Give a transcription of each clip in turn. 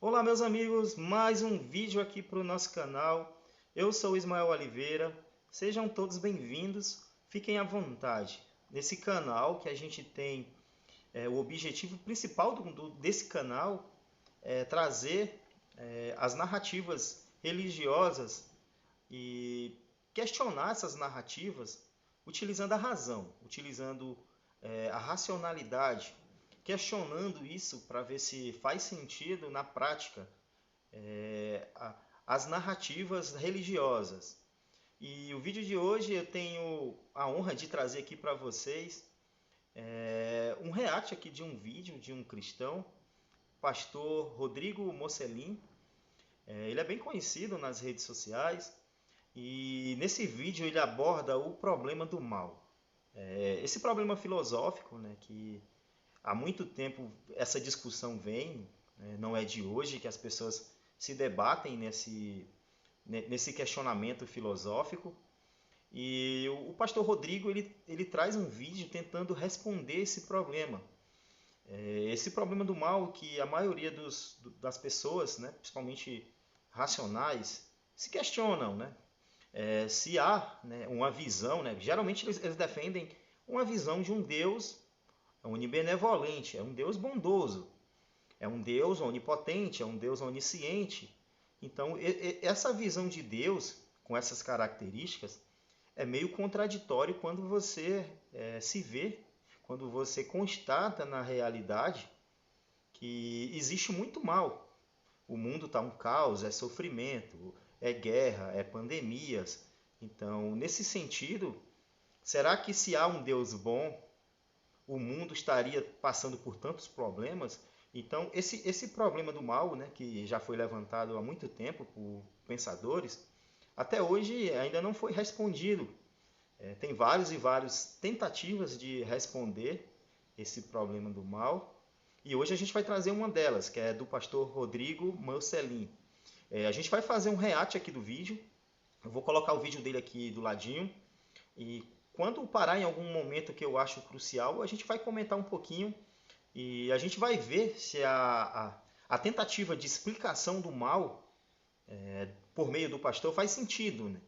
Olá, meus amigos, mais um vídeo aqui para o nosso canal. Eu sou Ismael Oliveira, sejam todos bem-vindos, fiquem à vontade. Nesse canal que a gente tem o objetivo principal desse canal é trazer as narrativas religiosas e questionar essas narrativas utilizando a razão, utilizando a racionalidade, questionando isso para ver se faz sentido na prática as narrativas religiosas. E o vídeo de hoje eu tenho a honra de trazer aqui para vocês um react aqui de um vídeo de um cristão, pastor Rodrigo Mocelin. Ele é bem conhecido nas redes sociais e nesse vídeo ele aborda o problema do mal. Esse problema filosófico, né, que há muito tempo essa discussão vem, né, não é de hoje que as pessoas se debatem nesse questionamento filosófico. E o pastor Rodrigo ele traz um vídeo tentando responder esse problema. Esse problema do mal que a maioria das pessoas, né, principalmente racionais, se questionam, né? Se há, né, uma visão, né, geralmente eles defendem uma visão de um Deus onibenevolente, é um Deus bondoso, é um Deus onipotente, é um Deus onisciente. Então, essa visão de Deus, com essas características, é meio contraditório quando você se vê, quando você constata na realidade que existe muito mal. O mundo está um caos, é sofrimento, é guerra, é pandemias. Então, nesse sentido, será que se há um Deus bom, o mundo estaria passando por tantos problemas? Então, esse problema do mal, né, que já foi levantado há muito tempo por pensadores, até hoje ainda não foi respondido. Tem vários e várias tentativas de responder esse problema do mal. E hoje a gente vai trazer uma delas, que é do pastor Rodrigo Mocelin. A gente vai fazer um react aqui do vídeo. Eu vou colocar o vídeo dele aqui do ladinho. E quando parar em algum momento que eu acho crucial, a gente vai comentar um pouquinho e a gente vai ver se a tentativa de explicação do mal por meio do pastor faz sentido, né?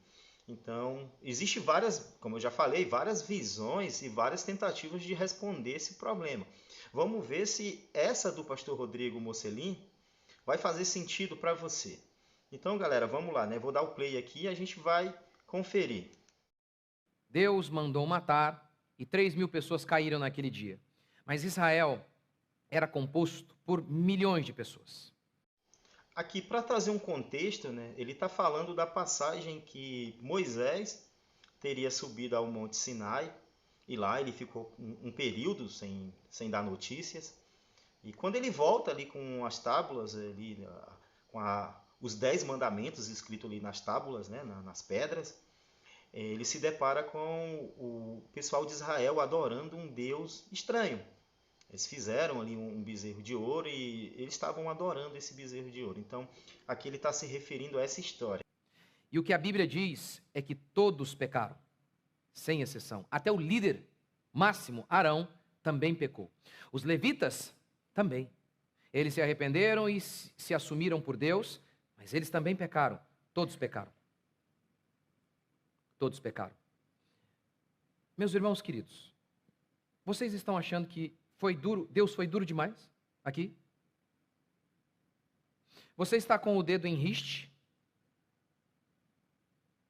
Então, existe várias, como eu já falei, várias visões e várias tentativas de responder esse problema. Vamos ver se essa do pastor Rodrigo Mocelin vai fazer sentido para você. Então, galera, vamos lá, né? Vou dar o play aqui e a gente vai conferir. Deus mandou matar e 3.000 pessoas caíram naquele dia. Mas Israel era composto por milhões de pessoas. Aqui, para trazer um contexto, né, ele está falando da passagem que Moisés teria subido ao Monte Sinai e lá ele ficou um período sem dar notícias. E quando ele volta ali com as tábuas, ali, os 10 mandamentos escritos ali nas tábuas, né, nas pedras, ele se depara com o pessoal de Israel adorando um Deus estranho. Eles fizeram ali um bezerro de ouro e eles estavam adorando esse bezerro de ouro. Então, aqui ele está se referindo a essa história. E o que a Bíblia diz é que todos pecaram, sem exceção. Até o líder máximo, Arão, também pecou. Os levitas também. Eles se arrependeram e se assumiram por Deus, mas eles também pecaram. Todos pecaram. Todos pecaram. Meus irmãos queridos, vocês estão achando que foi duro, Deus foi duro demais aqui? Você está com o dedo em riste,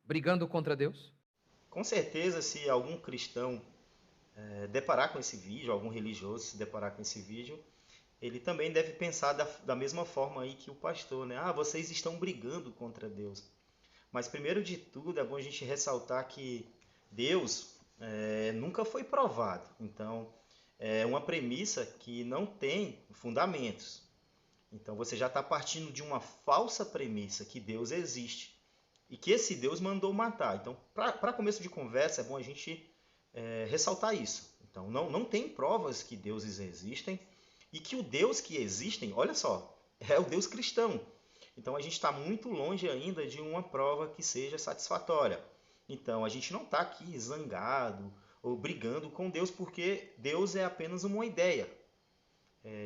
brigando contra Deus? Com certeza, se algum cristão deparar com esse vídeo, algum religioso se deparar com esse vídeo, ele também deve pensar da mesma forma aí que o pastor, né? Ah, vocês estão brigando contra Deus. Mas primeiro de tudo é bom a gente ressaltar que Deus nunca foi provado. Então, é uma premissa que não tem fundamentos. Então você já está partindo de uma falsa premissa que Deus existe e que esse Deus mandou matar. Então, para começo de conversa, é bom a gente ressaltar isso. Então, não tem provas que deuses existem e que o Deus que existem, olha só, é o Deus cristão. Então, a gente está muito longe ainda de uma prova que seja satisfatória. Então, a gente não está aqui zangado ou brigando com Deus, porque Deus é apenas uma ideia.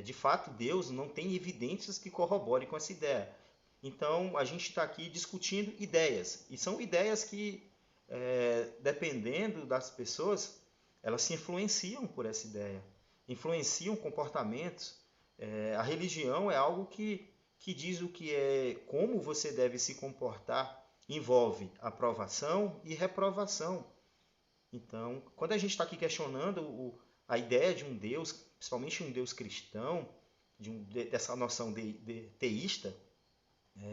de fato, Deus não tem evidências que corroborem com essa ideia. Então, a gente está aqui discutindo ideias. E são ideias que, dependendo das pessoas, elas se influenciam por essa ideia. Influenciam comportamentos. A religião é algo que diz o que é, como você deve se comportar. Envolve aprovação e reprovação. Então, quando a gente está aqui questionando a ideia de um Deus, principalmente um Deus cristão, dessa noção de teísta,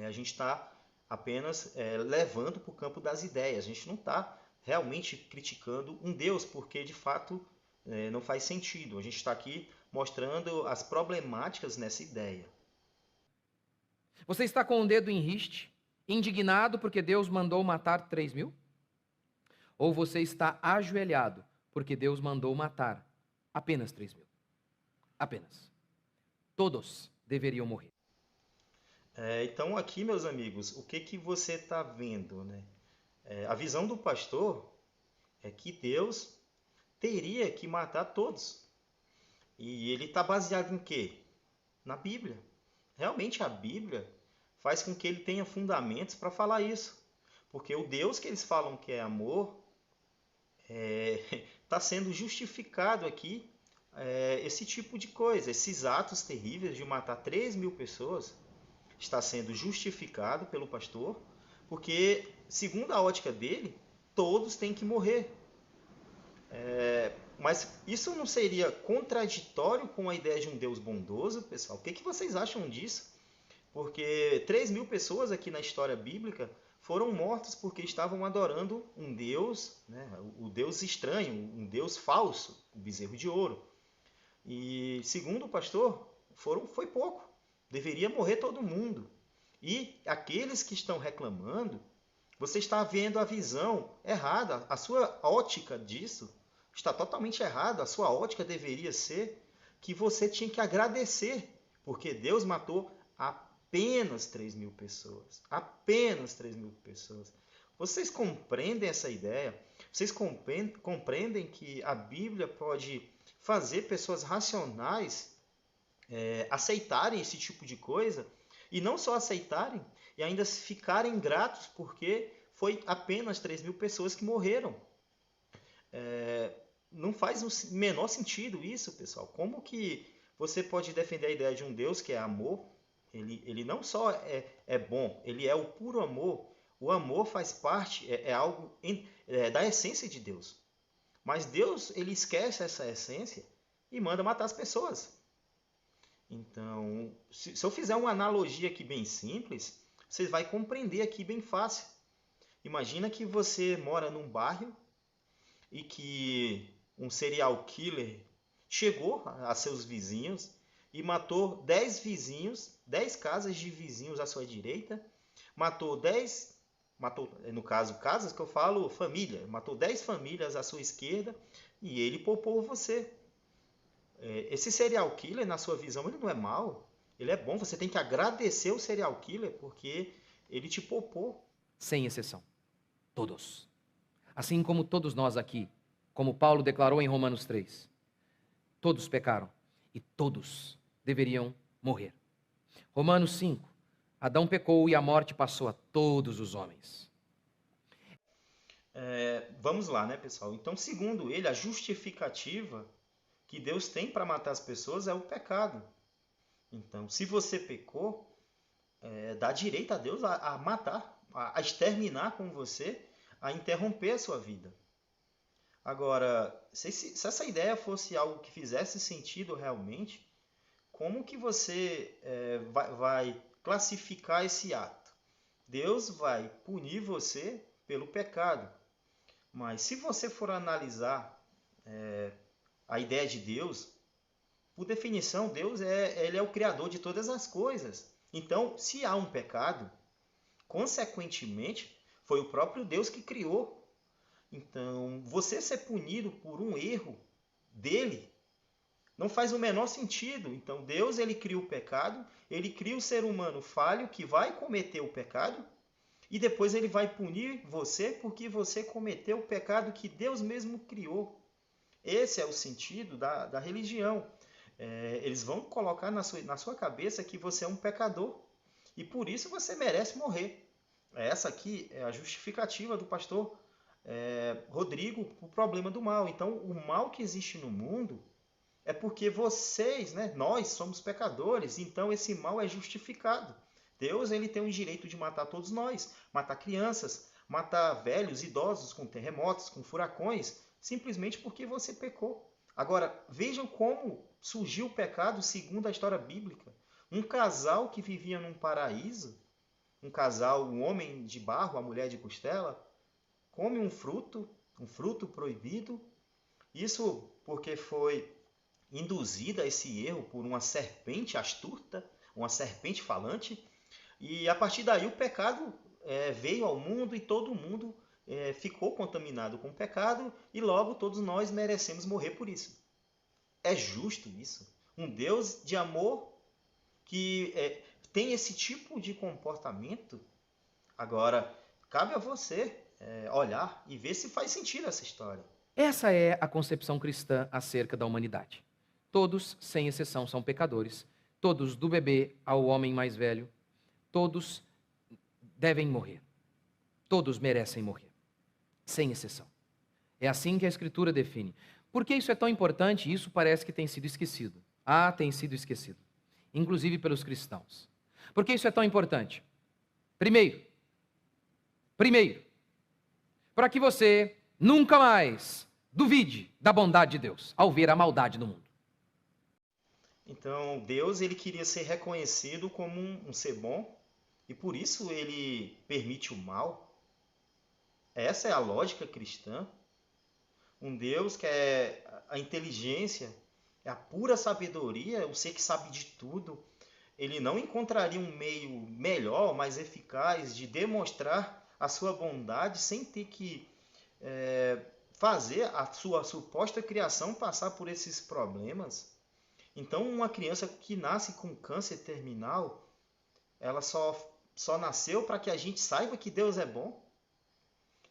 a gente está apenas levando para o campo das ideias. A gente não está realmente criticando um Deus, porque de fato não faz sentido. A gente está aqui mostrando as problemáticas nessa ideia. Você está com o dedo em riste, indignado porque Deus mandou matar 3.000? Ou você está ajoelhado porque Deus mandou matar apenas 3.000? Apenas. Todos deveriam morrer. Então aqui, meus amigos, o que você está vendo, né? A visão do pastor é que Deus teria que matar todos. E ele está baseado em quê? Na Bíblia. Realmente a Bíblia faz com que ele tenha fundamentos para falar isso. Porque o Deus que eles falam que é amor está sendo justificado aqui esse tipo de coisa. Esses atos terríveis de matar 3.000 pessoas está sendo justificado pelo pastor, porque, segundo a ótica dele, todos têm que morrer. Mas isso não seria contraditório com a ideia de um Deus bondoso, pessoal? O que vocês acham disso? Porque 3.000 pessoas aqui na história bíblica foram mortas porque estavam adorando um Deus, né, o Deus estranho, um Deus falso, o bezerro de ouro. E, segundo o pastor, foi pouco. Deveria morrer todo mundo. E aqueles que estão reclamando, você está vendo a visão errada. A sua ótica disso está totalmente errada. A sua ótica deveria ser que você tinha que agradecer, porque Deus matou apenas 3.000 pessoas. Apenas 3.000 pessoas. Vocês compreendem essa ideia? Vocês compreendem que a Bíblia pode fazer pessoas racionais aceitarem esse tipo de coisa, e não só aceitarem, e ainda ficarem gratos porque foi apenas 3.000 pessoas que morreram. Não faz o menor sentido isso, pessoal. Como que você pode defender a ideia de um Deus que é amor? Ele não só é bom, ele é o puro amor. O amor faz parte, é algo da essência de Deus. Mas Deus, ele esquece essa essência e manda matar as pessoas. Então, se eu fizer uma analogia aqui bem simples, você vai compreender aqui bem fácil. Imagina que você mora num bairro e que um serial killer chegou a seus vizinhos e matou 10 vizinhos, 10 casas de vizinhos à sua direita, matou, no caso, casas que eu falo, família, matou 10 famílias à sua esquerda e ele poupou você. Esse serial killer, na sua visão, ele não é mau, ele é bom. Você tem que agradecer o serial killer porque ele te poupou. Sem exceção. Todos. Assim como todos nós aqui, como Paulo declarou em Romanos 3. Todos pecaram e todos deveriam morrer. Romanos 5. Adão pecou e a morte passou a todos os homens. Vamos lá, né, pessoal? Então, segundo ele, a justificativa que Deus tem para matar as pessoas é o pecado. Então, se você pecou, dá direito a Deus a matar, a exterminar com você, a interromper a sua vida. Agora, se essa ideia fosse algo que fizesse sentido realmente, como que você vai classificar esse ato? Deus vai punir você pelo pecado. Mas se você for analisar a ideia de Deus, por definição, Deus ele é o criador de todas as coisas. Então, se há um pecado, consequentemente, foi o próprio Deus que criou. Então, você ser punido por um erro dele não faz o menor sentido. Então, Deus ele cria o pecado, ele cria o ser humano falho que vai cometer o pecado e depois ele vai punir você porque você cometeu o pecado que Deus mesmo criou. Esse é o sentido da religião. eles vão colocar na sua cabeça que você é um pecador e por isso você merece morrer. Essa aqui é a justificativa do pastor Rodrigo para o problema do mal. Então, o mal que existe no mundo é porque vocês, né, nós somos pecadores, então esse mal é justificado. Deus ele tem o direito de matar todos nós, matar crianças, matar velhos, idosos com terremotos, com furacões, simplesmente porque você pecou. Agora, vejam como surgiu o pecado segundo a história bíblica. Um casal que vivia num paraíso, um casal, um homem de barro, a mulher de costela, come um fruto proibido. Isso porque foi induzida a esse erro por uma serpente astuta, uma serpente falante. E a partir daí o pecado veio ao mundo e todo mundo ficou contaminado com o pecado e logo todos nós merecemos morrer por isso. É justo isso? Um Deus de amor que tem esse tipo de comportamento? Agora, cabe a você olhar e ver se faz sentido essa história. Essa é a concepção cristã acerca da humanidade. Todos, sem exceção, são pecadores. Todos, do bebê ao homem mais velho, todos devem morrer. Todos merecem morrer, sem exceção. É assim que a Escritura define. Por que isso é tão importante? Isso parece que tem sido esquecido. Tem sido esquecido, inclusive pelos cristãos. Por que isso é tão importante? Primeiro, para que você nunca mais duvide da bondade de Deus ao ver a maldade no mundo. Então, Deus ele queria ser reconhecido como um ser bom e por isso ele permite o mal. Essa é a lógica cristã. Um Deus que é a inteligência, é a pura sabedoria, o ser que sabe de tudo. Ele não encontraria um meio melhor, mais eficaz de demonstrar a sua bondade sem ter que fazer a sua suposta criação passar por esses problemas. Então, uma criança que nasce com câncer terminal, ela só nasceu para que a gente saiba que Deus é bom.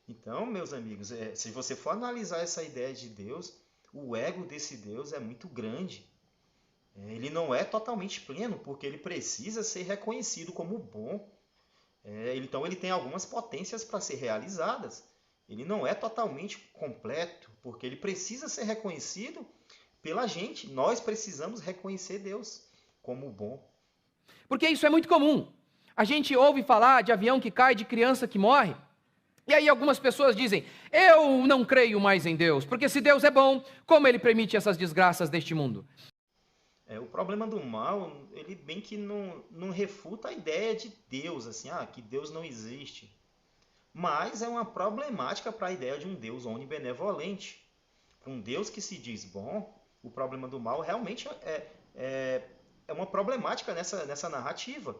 Então, meus amigos, se você for analisar essa ideia de Deus, o ego desse Deus é muito grande. Ele não é totalmente pleno, porque ele precisa ser reconhecido como bom. Então, ele tem algumas potências para ser realizadas. Ele não é totalmente completo, porque ele precisa ser reconhecido pela gente. Nós precisamos reconhecer Deus como bom. Porque isso é muito comum. A gente ouve falar de avião que cai, de criança que morre. E aí algumas pessoas dizem, eu não creio mais em Deus, porque se Deus é bom, como ele permite essas desgraças deste mundo? O problema do mal, ele bem que não refuta a ideia de Deus, assim, que Deus não existe. Mas é uma problemática para a ideia de um Deus onibenevolente. Para um Deus que se diz bom, o problema do mal realmente é uma problemática nessa narrativa.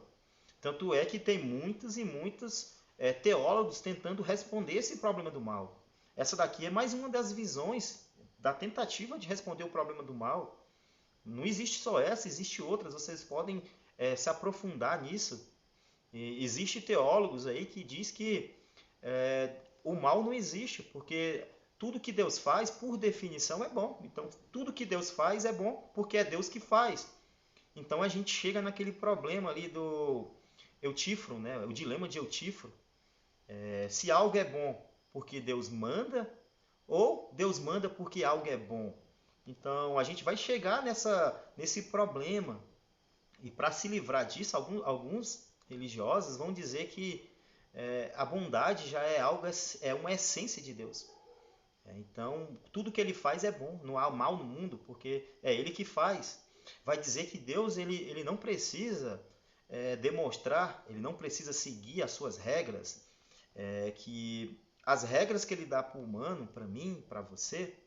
Tanto é que tem muitos e muitos teólogos tentando responder esse problema do mal. Essa daqui é mais uma das visões da tentativa de responder o problema do mal. Não existe só essa, existe outras. Vocês podem se aprofundar nisso. Existem teólogos aí que diz que o mal não existe, porque tudo que Deus faz, por definição, é bom. Então, tudo que Deus faz é bom, porque é Deus que faz. Então, a gente chega naquele problema ali do Eutíforo, né? O dilema de Eutíforo. Se algo é bom porque Deus manda, ou Deus manda porque algo é bom. Então, a gente vai chegar nesse problema. E para se livrar disso, alguns religiosos vão dizer que a bondade já é uma essência de Deus. Então, tudo que ele faz é bom, não há mal no mundo, porque é ele que faz. Vai dizer que Deus ele não precisa demonstrar, ele não precisa seguir as suas regras, que as regras que ele dá para o humano, para mim, para você,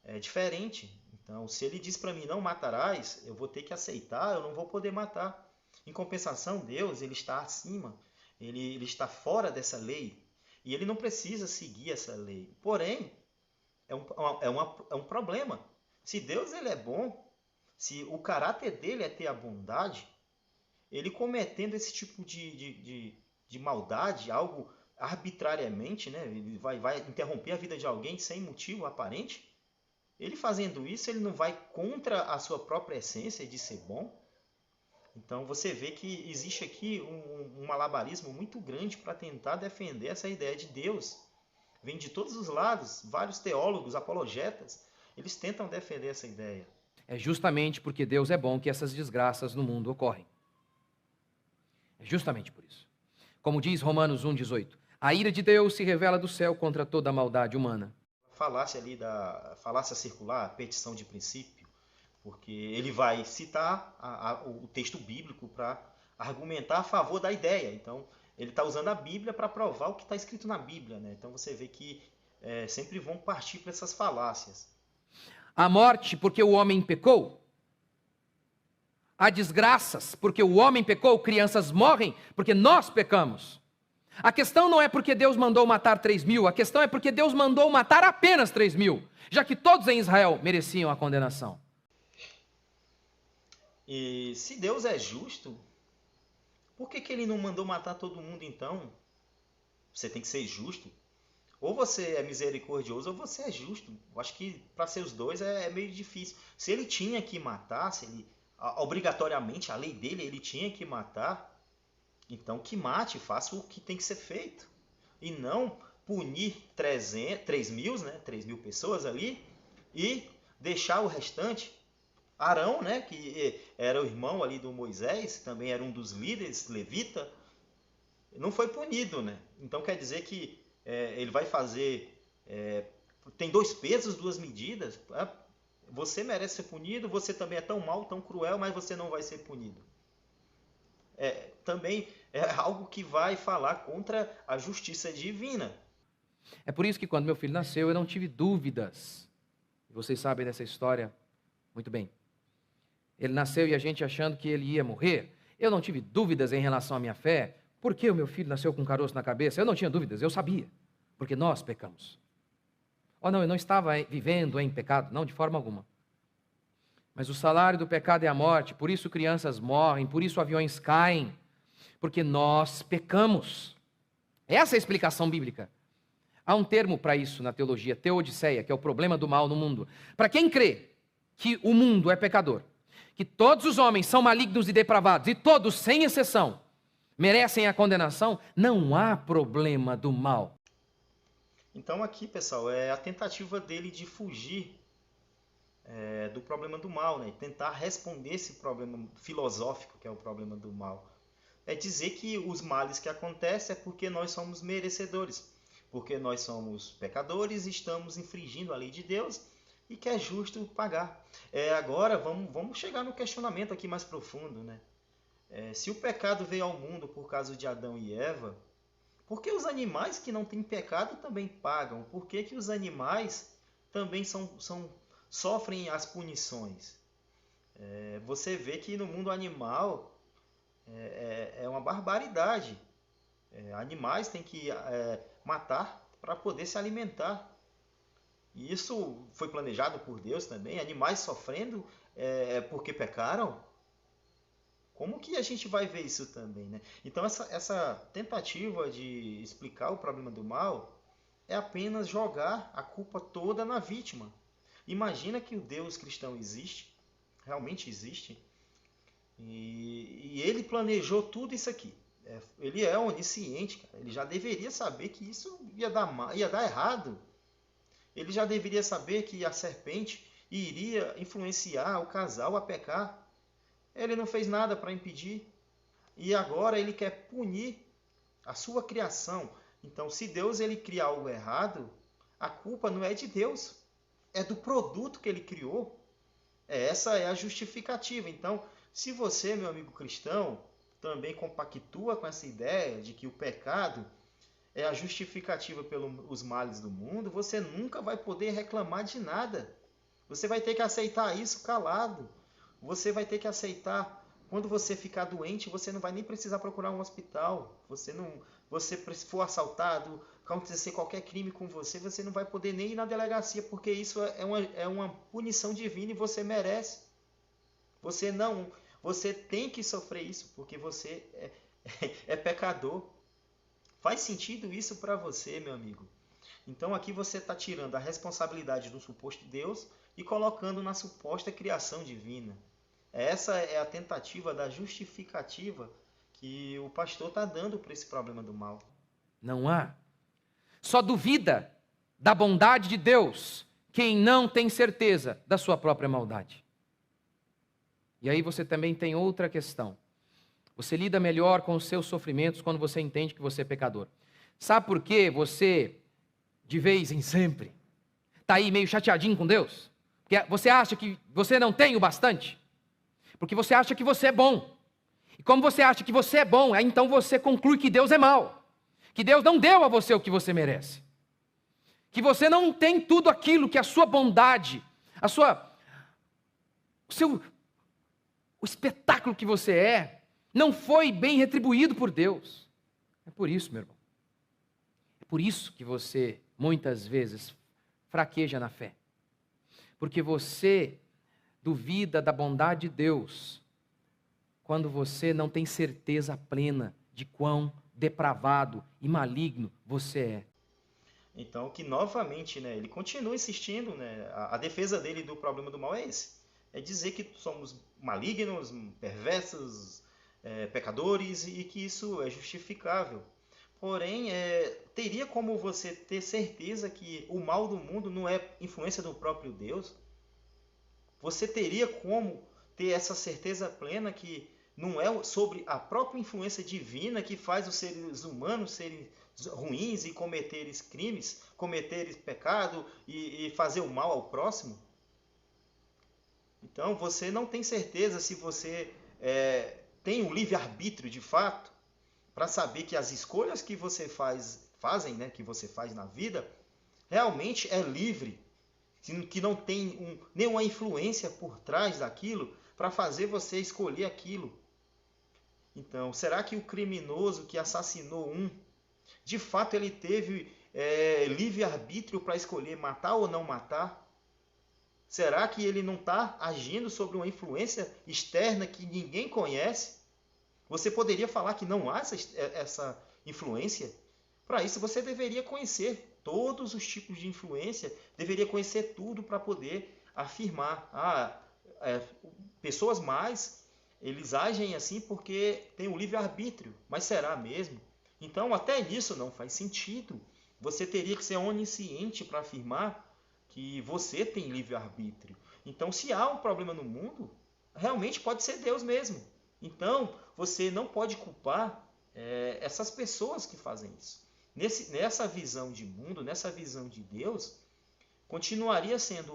é diferente. Então, se ele diz para mim não matarás, eu vou ter que aceitar, eu não vou poder matar. Em compensação, Deus ele está acima, ele está fora dessa lei e ele não precisa seguir essa lei. Porém, é um problema. Se Deus ele é bom, se o caráter dele é ter a bondade, ele cometendo esse tipo de maldade, algo arbitrariamente, né? Ele vai interromper a vida de alguém sem motivo aparente, Ele fazendo isso, ele não vai contra a sua própria essência de ser bom? Então você vê que existe aqui um malabarismo muito grande para tentar defender essa ideia de Deus. Vem de todos os lados, vários teólogos, apologetas, eles tentam defender essa ideia. É justamente porque Deus é bom que essas desgraças no mundo ocorrem. É justamente por isso. Como diz Romanos 1,18, a ira de Deus se revela do céu contra toda a maldade humana. Falácia ali falácia circular, a petição de princípio, porque ele vai citar o texto bíblico para argumentar a favor da ideia. Então, ele está usando a Bíblia para provar o que está escrito na Bíblia, né? Então, você vê que sempre vão partir para essas falácias. A morte porque o homem pecou. Há desgraças porque o homem pecou, crianças morrem porque nós pecamos. A questão não é porque Deus mandou matar 3.000, a questão é porque Deus mandou matar apenas 3.000, já que todos em Israel mereciam a condenação. E se Deus é justo, por que ele não mandou matar todo mundo então? Você tem que ser justo. Ou você é misericordioso ou você é justo. Eu acho que para ser os dois é meio difícil. Se ele tinha que matar, se ele obrigatoriamente, a lei dele, ele tinha que matar, então que mate, faça o que tem que ser feito. E não punir 3.000, né, 3.000 pessoas ali e deixar o restante. Arão, né, que era o irmão ali do Moisés, também era um dos líderes, levita, não foi punido, né? Então quer dizer que ele vai fazer... tem 2 pesos, 2 medidas. Você merece ser punido, você também é tão mau, tão cruel, mas você não vai ser punido. Também é algo que vai falar contra a justiça divina. É por isso que quando meu filho nasceu, eu não tive dúvidas. Vocês sabem dessa história muito bem. Ele nasceu e a gente achando que ele ia morrer. Eu não tive dúvidas em relação à minha fé. Por que o meu filho nasceu com um caroço na cabeça? Eu não tinha dúvidas, eu sabia. Porque nós pecamos. Oh não, eu não estava vivendo em pecado, não, de forma alguma. Mas o salário do pecado é a morte, por isso crianças morrem, por isso aviões caem, porque nós pecamos. Essa é a explicação bíblica. Há um termo para isso na teologia, teodiceia, que é o problema do mal no mundo. Para quem crê que o mundo é pecador, que todos os homens são malignos e depravados, e todos, sem exceção, merecem a condenação, não há problema do mal. Então aqui, pessoal, é a tentativa dele de fugir do problema do mal, né? Tentar responder esse problema filosófico que é o problema do mal. É dizer que os males que acontecem é porque nós somos merecedores, porque nós somos pecadores e estamos infringindo a lei de Deus e que é justo pagar. Agora vamos chegar no questionamento aqui mais profundo, né? Se o pecado veio ao mundo por causa de Adão e Eva, por que os animais que não têm pecado também pagam? Por que os animais também sofrem as punições? Você vê que no mundo animal é uma barbaridade. Animais têm que matar para poder se alimentar. E isso foi planejado por Deus também. Animais sofrendo porque pecaram. Como que a gente vai ver isso também, né? Então essa tentativa de explicar o problema do mal é apenas jogar a culpa toda na vítima. Imagina que o Deus cristão existe, realmente existe, e ele planejou tudo isso aqui. Ele é onisciente, cara. Ele já deveria saber que isso ia dar errado. Ele já deveria saber que a serpente iria influenciar o casal a pecar. Ele não fez nada para impedir. E agora ele quer punir a sua criação. Então, se Deus ele cria algo errado, a culpa não é de Deus. É do produto que ele criou. Essa é a justificativa. Então, se você, meu amigo cristão, também compactua com essa ideia de que o pecado é a justificativa pelos males do mundo, você nunca vai poder reclamar de nada. Você vai ter que aceitar isso calado. Você vai ter que aceitar. Quando você ficar doente, você não vai nem precisar procurar um hospital. Você for assaltado, acontecer qualquer crime com você, você não vai poder nem ir na delegacia, porque isso é uma punição divina e você merece. Você tem que sofrer isso, porque você é pecador. Faz sentido isso para você, meu amigo? Então aqui você está tirando a responsabilidade do suposto Deus e colocando na suposta criação divina. Essa é a tentativa da justificativa que o pastor está dando para esse problema do mal. Não há. Só duvida da bondade de Deus quem não tem certeza da sua própria maldade. E aí você também tem outra questão. Você lida melhor com os seus sofrimentos quando você entende que você é pecador. Sabe por que você, de vez em sempre, está aí meio chateadinho com Deus? Porque você acha que você não tem o bastante? Porque você acha que você é bom. E como você acha que você é bom, aí então você conclui que Deus é mau. Que Deus não deu a você o que você merece. Que você não tem tudo aquilo que a sua bondade, o espetáculo que você é, não foi bem retribuído por Deus. É por isso, meu irmão. É por isso que você, muitas vezes, fraqueja na fé. Porque você duvida da bondade de Deus quando você não tem certeza plena de quão depravado e maligno você é. Então, que novamente, ele continua insistindo, a defesa dele do problema do mal é esse. É dizer que somos malignos, perversos, pecadores e que isso é justificável. Porém, teria como você ter certeza que o mal do mundo não é influência do próprio Deus? Você teria como ter essa certeza plena que não é sobre a própria influência divina que faz os seres humanos serem ruins e cometerem crimes, cometerem pecado e fazer o mal ao próximo? Então, você não tem certeza se você tem um livre-arbítrio de fato para saber que as escolhas que você que você faz na vida, realmente é livre, que não tem nenhuma influência por trás daquilo para fazer você escolher aquilo. Então, será que o criminoso que assassinou de fato ele teve livre-arbítrio para escolher matar ou não matar? Será que ele não está agindo sobre uma influência externa que ninguém conhece? Você poderia falar que não há essa influência? Para isso você deveria conhecer todos os tipos de influência, deveria conhecer tudo para poder afirmar. Pessoas más, eles agem assim porque têm o livre-arbítrio, mas será mesmo? Então até nisso não faz sentido. Você teria que ser onisciente para afirmar que você tem livre-arbítrio. Então, se há um problema no mundo, realmente pode ser Deus mesmo. Então, você não pode culpar essas pessoas que fazem isso. Nessa visão de mundo, nessa visão de Deus, continuaria sendo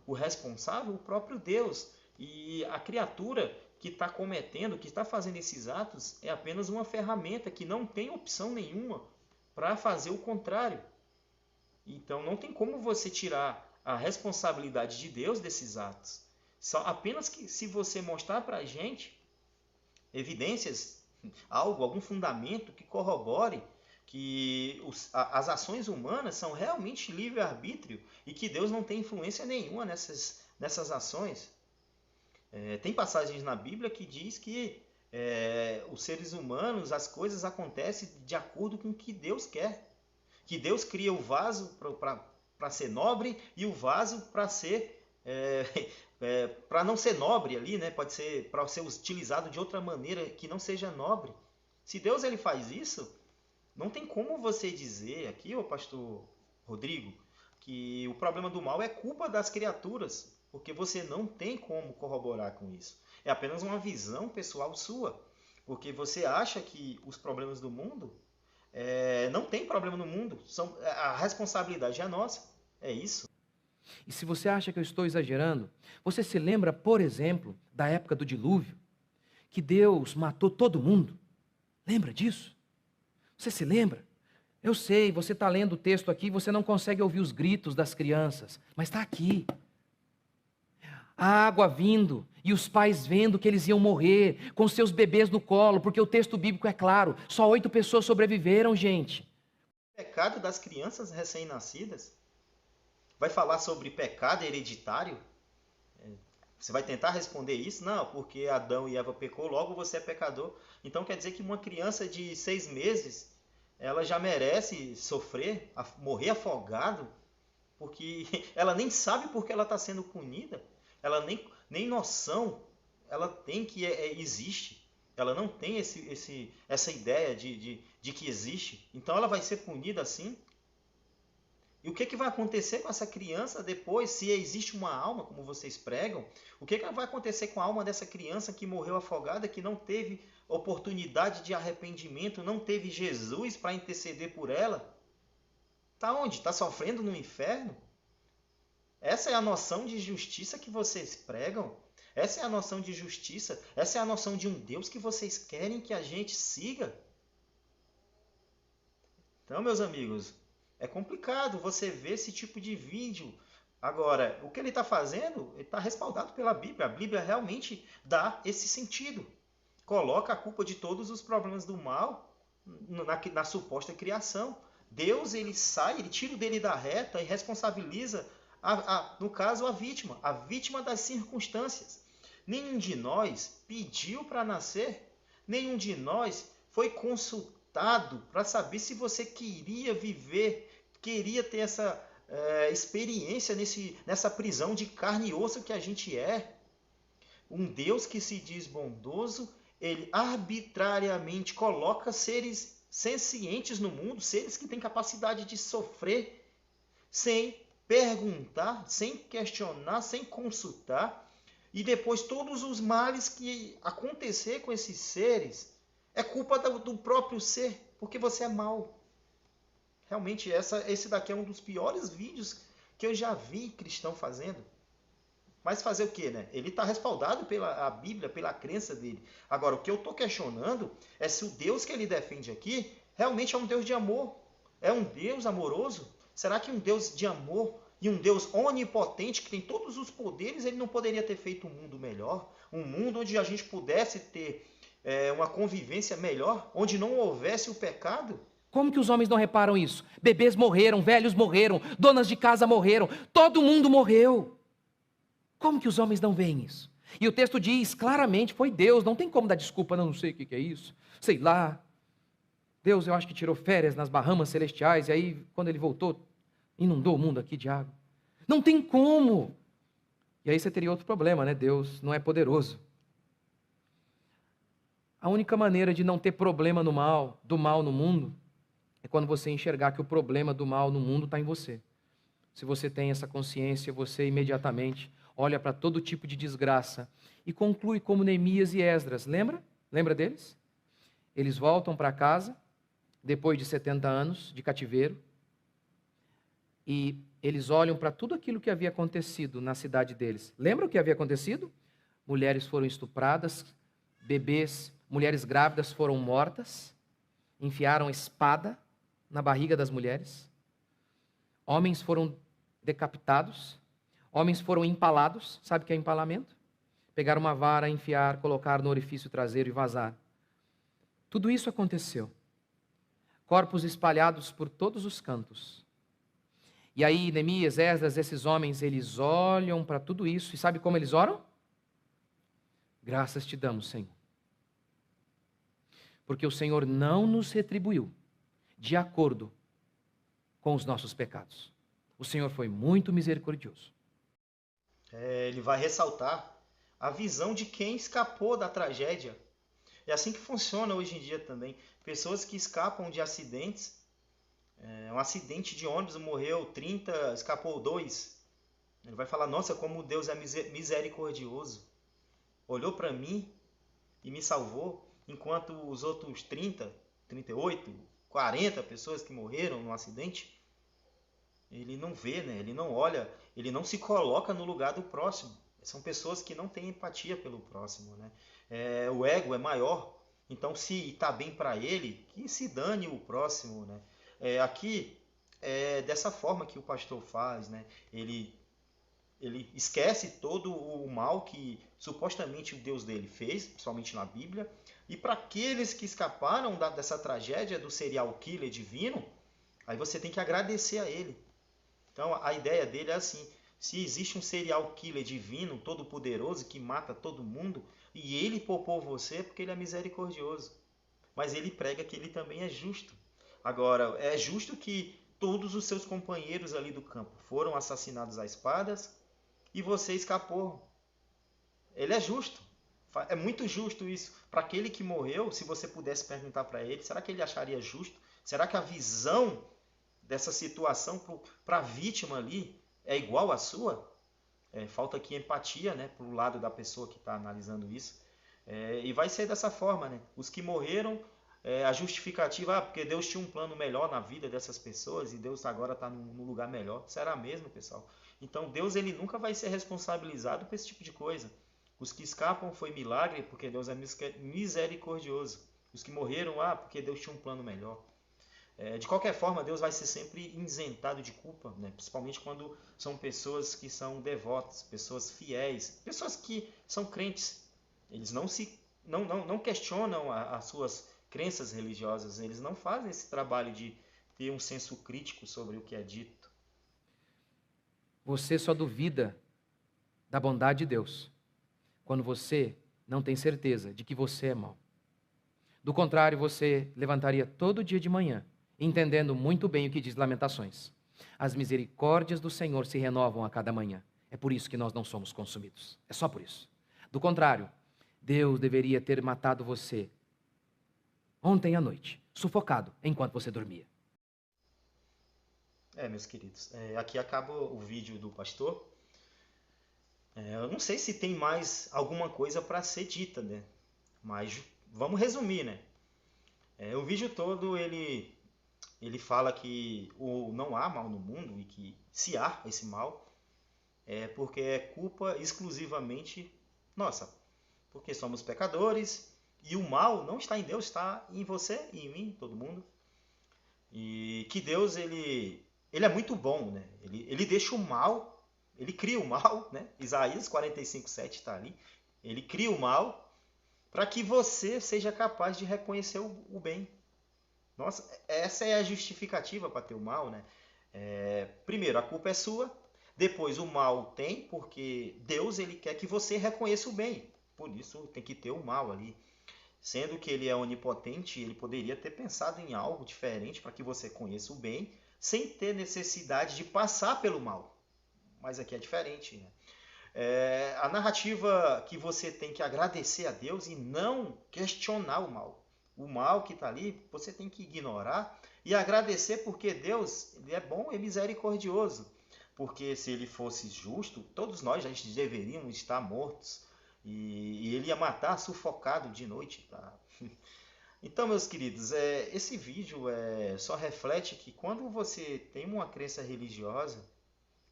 o responsável o próprio Deus. E a criatura que está cometendo, que está fazendo esses atos, é apenas uma ferramenta que não tem opção nenhuma para fazer o contrário. Então não tem como você tirar a responsabilidade de Deus desses atos. Apenas que se você mostrar para a gente evidências, algum fundamento que corrobore que as ações humanas são realmente livre-arbítrio e que Deus não tem influência nenhuma nessas ações. Tem passagens na Bíblia que diz que os seres humanos, as coisas acontecem de acordo com o que Deus quer. Que Deus cria o vaso para ser nobre e o vaso para ser para não ser nobre ali, pode ser para ser utilizado de outra maneira que não seja nobre. Se Deus ele faz isso, não tem como você dizer aqui, pastor Rodrigo, que o problema do mal é culpa das criaturas, porque você não tem como corroborar com isso. É apenas uma visão pessoal sua, porque você acha que os problemas do mundo não tem problema no mundo, a responsabilidade é nossa, é isso. E se você acha que eu estou exagerando, você se lembra, por exemplo, da época do dilúvio, que Deus matou todo mundo? Lembra disso? Você se lembra? Eu sei, você está lendo o texto aqui e você não consegue ouvir os gritos das crianças, mas está aqui. A água vindo e os pais vendo que eles iam morrer com seus bebês no colo, porque o texto bíblico é claro, só 8 pessoas sobreviveram, gente. O pecado das crianças recém-nascidas? Vai falar sobre pecado hereditário? Você vai tentar responder isso? Não, porque Adão e Eva pecou, logo você é pecador. Então quer dizer que uma criança de 6 meses ela já merece sofrer, morrer afogado, porque ela nem sabe por que ela está sendo punida. Ela nem noção ela tem que existe. Ela não tem essa ideia de que existe. Então ela vai ser punida assim. E o que vai acontecer com essa criança depois, se existe uma alma, como vocês pregam? O que vai acontecer com a alma dessa criança que morreu afogada, que não teve oportunidade de arrependimento, não teve Jesus para interceder por ela? Está onde? Está sofrendo no inferno? Essa é a noção de justiça que vocês pregam? Essa é a noção de justiça? Essa é a noção de um Deus que vocês querem que a gente siga? Então, meus amigos, é complicado você ver esse tipo de vídeo. Agora, o que ele está fazendo, ele está respaldado pela Bíblia. A Bíblia realmente dá esse sentido. Coloca a culpa de todos os problemas do mal na suposta criação. Deus, ele tira o dele da reta e responsabiliza, no caso, a vítima das circunstâncias. Nenhum de nós pediu para nascer, nenhum de nós foi consultado para saber se você queria viver, queria ter essa experiência nessa prisão de carne e osso que a gente é. Um Deus que se diz bondoso, ele arbitrariamente coloca seres sencientes no mundo, seres que têm capacidade de sofrer, sem perguntar, sem questionar, sem consultar. E depois todos os males que acontecer com esses seres é culpa do próprio ser, porque você é mau. Realmente, esse daqui é um dos piores vídeos que eu já vi cristão fazendo. Mas fazer o quê, né? Ele está respaldado pela Bíblia, pela crença dele. Agora, o que eu estou questionando é se o Deus que ele defende aqui realmente é um Deus de amor. É um Deus amoroso? Será que um Deus de amor e um Deus onipotente, que tem todos os poderes, ele não poderia ter feito um mundo melhor? Um mundo onde a gente pudesse ter uma convivência melhor? Onde não houvesse o pecado? Como que os homens não reparam isso? Bebês morreram, velhos morreram, donas de casa morreram, todo mundo morreu. Como que os homens não veem isso? E o texto diz claramente, foi Deus, não tem como dar desculpa, não sei o que é isso, sei lá. Deus, eu acho que tirou férias nas Bahamas celestiais, e aí, quando ele voltou, inundou o mundo aqui de água. Não tem como. E aí você teria outro problema, né? Deus não é poderoso. A única maneira de não ter problema do mal no mundo, é quando você enxergar que o problema do mal no mundo está em você. Se você tem essa consciência, você imediatamente olha para todo tipo de desgraça e conclui como Neemias e Esdras. Lembra? Lembra deles? Eles voltam para casa, depois de 70 anos de cativeiro, e eles olham para tudo aquilo que havia acontecido na cidade deles. Lembra o que havia acontecido? Mulheres foram estupradas, bebês, mulheres grávidas foram mortas, enfiaram espada na barriga das mulheres, homens foram decapitados, homens foram empalados. Sabe o que é empalamento? Pegar uma vara, enfiar, colocar no orifício traseiro e vazar. Tudo isso aconteceu. Corpos espalhados por todos os cantos. E aí, Neemias, Esdras, esses homens, eles olham para tudo isso, e sabe como eles oram? Graças te damos, Senhor. Porque o Senhor não nos retribuiu de acordo com os nossos pecados. O Senhor foi muito misericordioso. Ele vai ressaltar a visão de quem escapou da tragédia. É assim que funciona hoje em dia também. Pessoas que escapam de acidentes. Um acidente de ônibus, morreu 30, escapou 2. Ele vai falar, nossa, como Deus é misericordioso. Olhou para mim e me salvou, enquanto os outros 30, 38, 40 pessoas que morreram no acidente, ele não vê, né? Ele não olha, ele não se coloca no lugar do próximo. São pessoas que não têm empatia pelo próximo, né? O ego é maior, então se está bem para ele, que se dane o próximo, né? Aqui é dessa forma que o pastor faz, né? Ele esquece todo o mal que supostamente o Deus dele fez, principalmente na Bíblia, e para aqueles que escaparam dessa tragédia do serial killer divino, aí você tem que agradecer a ele. Então a ideia dele é assim, se existe um serial killer divino, todo poderoso, que mata todo mundo, e ele poupou você porque ele é misericordioso. Mas ele prega que ele também é justo. Agora, é justo que todos os seus companheiros ali do campo foram assassinados a espadas e você escapou. Ele é justo. É muito justo isso. Para aquele que morreu, se você pudesse perguntar para ele, será que ele acharia justo? Será que a visão dessa situação para a vítima ali é igual à sua? Falta aqui empatia, né, para o lado da pessoa que está analisando isso. E vai ser dessa forma, né? Os que morreram, a justificativa, porque Deus tinha um plano melhor na vida dessas pessoas e Deus agora está num lugar melhor. Será mesmo, pessoal? Então Deus ele nunca vai ser responsabilizado por esse tipo de coisa. Os que escapam foi milagre, porque Deus é misericordioso. Os que morreram, porque Deus tinha um plano melhor. De qualquer forma, Deus vai ser sempre isentado de culpa, né? Principalmente quando são pessoas que são devotas, pessoas fiéis, pessoas que são crentes. Eles não questionam as suas crenças religiosas, eles não fazem esse trabalho de ter um senso crítico sobre o que é dito. Você só duvida da bondade de Deus quando você não tem certeza de que você é mau. Do contrário, você levantaria todo dia de manhã, entendendo muito bem o que diz Lamentações. As misericórdias do Senhor se renovam a cada manhã. É por isso que nós não somos consumidos. É só por isso. Do contrário, Deus deveria ter matado você ontem à noite, sufocado, enquanto você dormia. Meus queridos, aqui acaba o vídeo do pastor. Eu não sei se tem mais alguma coisa para ser dita, né? Mas vamos resumir, né? O vídeo todo ele fala que não há mal no mundo e que se há esse mal é porque é culpa exclusivamente nossa, porque somos pecadores e o mal não está em Deus, está em você e em mim, todo mundo. E que Deus ele é muito bom, né? Ele deixa o mal. Ele cria o mal, né? Isaías 45:7 está ali. Ele cria o mal para que você seja capaz de reconhecer o bem. Nossa, essa é a justificativa para ter o mal, né? Primeiro, a culpa é sua. Depois, o mal tem, porque Deus ele quer que você reconheça o bem. Por isso, tem que ter o mal ali. Sendo que ele é onipotente, ele poderia ter pensado em algo diferente para que você conheça o bem, sem ter necessidade de passar pelo mal. Mas aqui é diferente, né? A narrativa que você tem que agradecer a Deus e não questionar o mal. O mal que está ali, você tem que ignorar e agradecer porque Deus ele é bom e misericordioso. Porque se ele fosse justo, todos nós já deveríamos estar mortos. E ele ia matar sufocado de noite. Tá? Então, meus queridos, esse vídeo só reflete que quando você tem uma crença religiosa,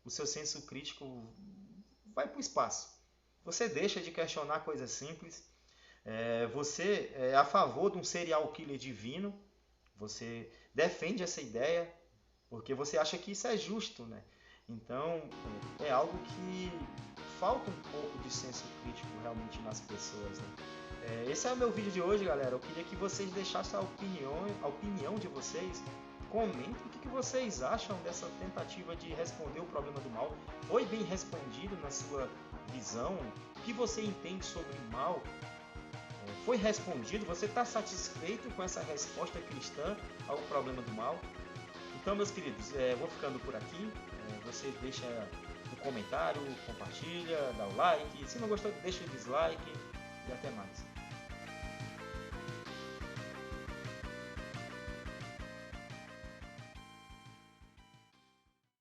o seu senso crítico vai para o espaço. Você deixa de questionar coisas simples. Você é a favor de um serial killer divino. Você defende essa ideia porque você acha que isso é justo, né? Então, é algo que falta um pouco de senso crítico realmente nas pessoas, né? Esse é o meu vídeo de hoje, galera. Eu queria que vocês deixassem a opinião de vocês. Comentem o que vocês acham dessa tentativa de responder o problema do mal. Foi bem respondido na sua visão? O que você entende sobre o mal? Foi respondido? Você está satisfeito com essa resposta cristã ao problema do mal? Então, meus queridos, vou ficando por aqui. Você deixa um comentário, compartilha, dá o like. Se não gostou, deixa o dislike. E até mais.